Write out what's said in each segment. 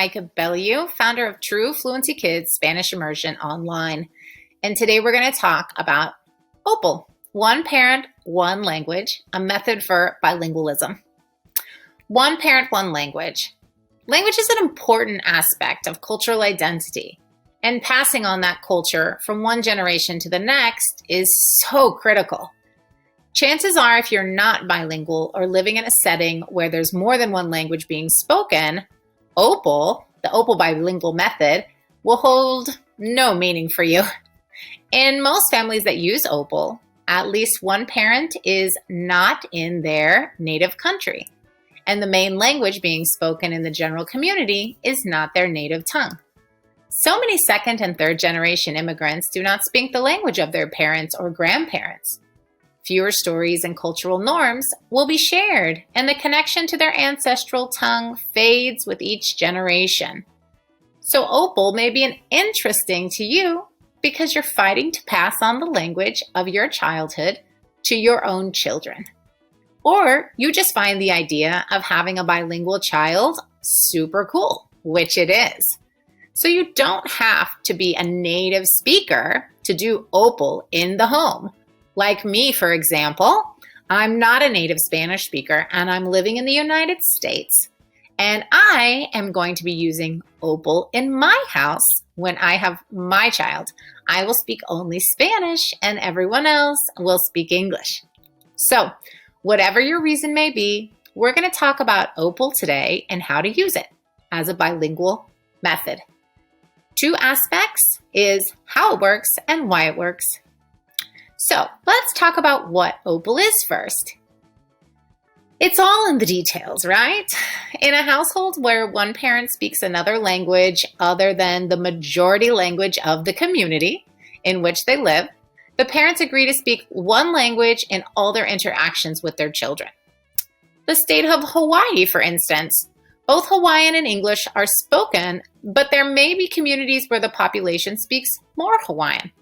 Micah Bellieu, founder of True Fluency Kids Spanish Immersion Online. And today we're going to talk about OPOL, one parent, one language, a method for bilingualism. One parent, one language. Language is an important aspect of cultural identity, and passing on that culture from one generation to the next is so critical. Chances are, if you're not bilingual or living in a setting where there's more than one language being spoken, OPOL, the OPOL bilingual method, will hold no meaning for you. In most families that use OPOL, at least one parent is not in their native country, and the main language being spoken in the general community is not their native tongue. So many second and third generation immigrants do not speak the language of their parents or grandparents. Fewer stories and cultural norms will be shared, and the connection to their ancestral tongue fades with each generation. So OPOL may be interesting to you because you're fighting to pass on the language of your childhood to your own children. Or you just find the idea of having a bilingual child super cool, which it is. So you don't have to be a native speaker to do OPOL in the home. Like me, for example, I'm not a native Spanish speaker and I'm living in the United States. And I am going to be using OPOL in my house when I have my child. I will speak only Spanish and everyone else will speak English. So, whatever your reason may be, we're going to talk about OPOL today and how to use it as a bilingual method. Two aspects is how it works and why it works. So let's talk about what OPOL is first. It's all in the details, right? In a household where one parent speaks another language other than the majority language of the community in which they live, the parents agree to speak one language in all their interactions with their children. The state of Hawaii, for instance, both Hawaiian and English are spoken, but there may be communities where the population speaks more Hawaiian.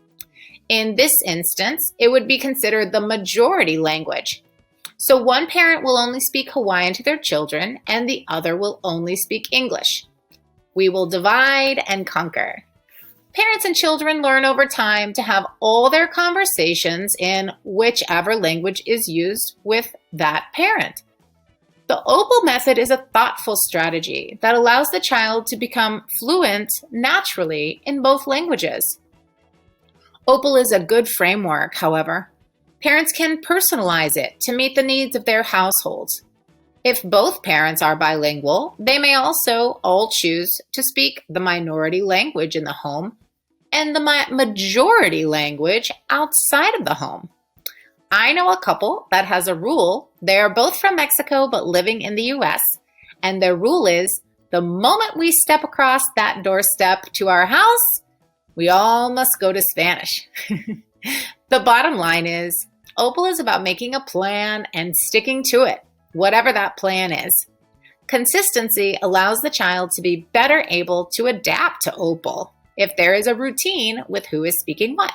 In this instance, it would be considered the majority language. So one parent will only speak Hawaiian to their children and the other will only speak English. We will divide and conquer. Parents and children learn over time to have all their conversations in whichever language is used with that parent. The OPOL method is a thoughtful strategy that allows the child to become fluent naturally in both languages. OPOL is a good framework, however. Parents can personalize it to meet the needs of their households. If both parents are bilingual, they may also all choose to speak the minority language in the home and the majority language outside of the home. I know a couple that has a rule. They are both from Mexico but living in the US, and their rule is the moment we step across that doorstep to our house, we all must go to Spanish. The bottom line is, OPOL is about making a plan and sticking to it, whatever that plan is. Consistency allows the child to be better able to adapt to OPOL if there is a routine with who is speaking what.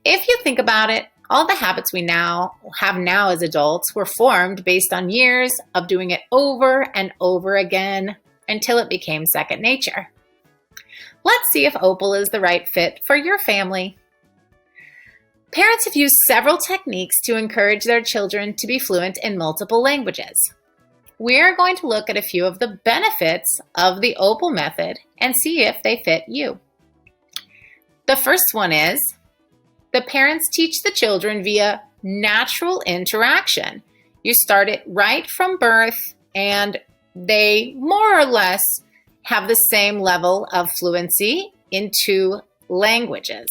If you think about it, all the habits we now have as adults were formed based on years of doing it over and over again until it became second nature. Let's see if OPOL is the right fit for your family. Parents have used several techniques to encourage their children to be fluent in multiple languages. We are going to look at a few of the benefits of the OPOL method and see if they fit you. The first one is, the parents teach the children via natural interaction. You start it right from birth and they more or less have the same level of fluency in two languages.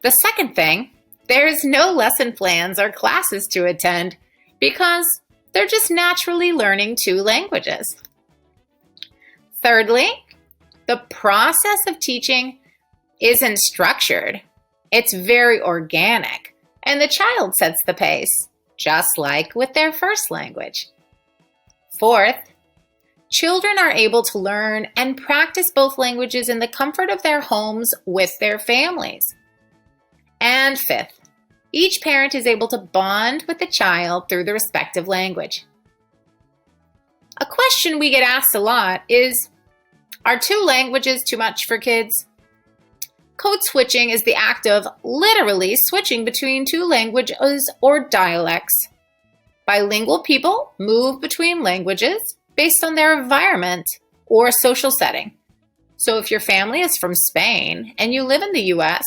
The second thing, there's no lesson plans or classes to attend because they're just naturally learning two languages. Thirdly, the process of teaching isn't structured. It's very organic, and the child sets the pace, just like with their first language. Fourth, children are able to learn and practice both languages in the comfort of their homes with their families. And fifth, each parent is able to bond with the child through the respective language. A question we get asked a lot is, Are two languages too much for kids? Code switching is the act of literally switching between two languages or dialects. Bilingual people move between languages based on their environment or social setting. So if your family is from Spain and you live in the US,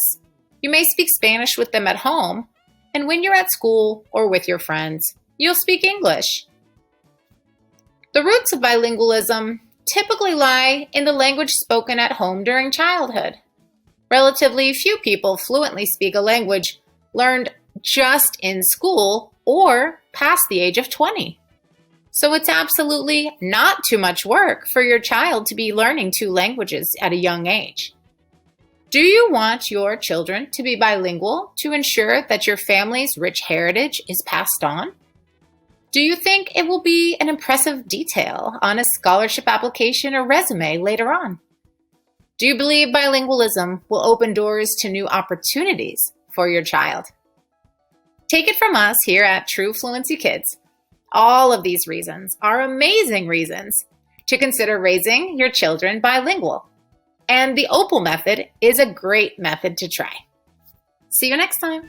you may speak Spanish with them at home, and when you're at school or with your friends, you'll speak English. The roots of bilingualism typically lie in the language spoken at home during childhood. Relatively few people fluently speak a language learned just in school or past the age of 20. So it's absolutely not too much work for your child to be learning two languages at a young age. Do you want your children to be bilingual to ensure that your family's rich heritage is passed on? Do you think it will be an impressive detail on a scholarship application or resume later on? Do you believe bilingualism will open doors to new opportunities for your child? Take it from us here at True Fluency Kids. All of these reasons are amazing reasons to consider raising your children bilingual. And the OPOL method is a great method to try. See you next time.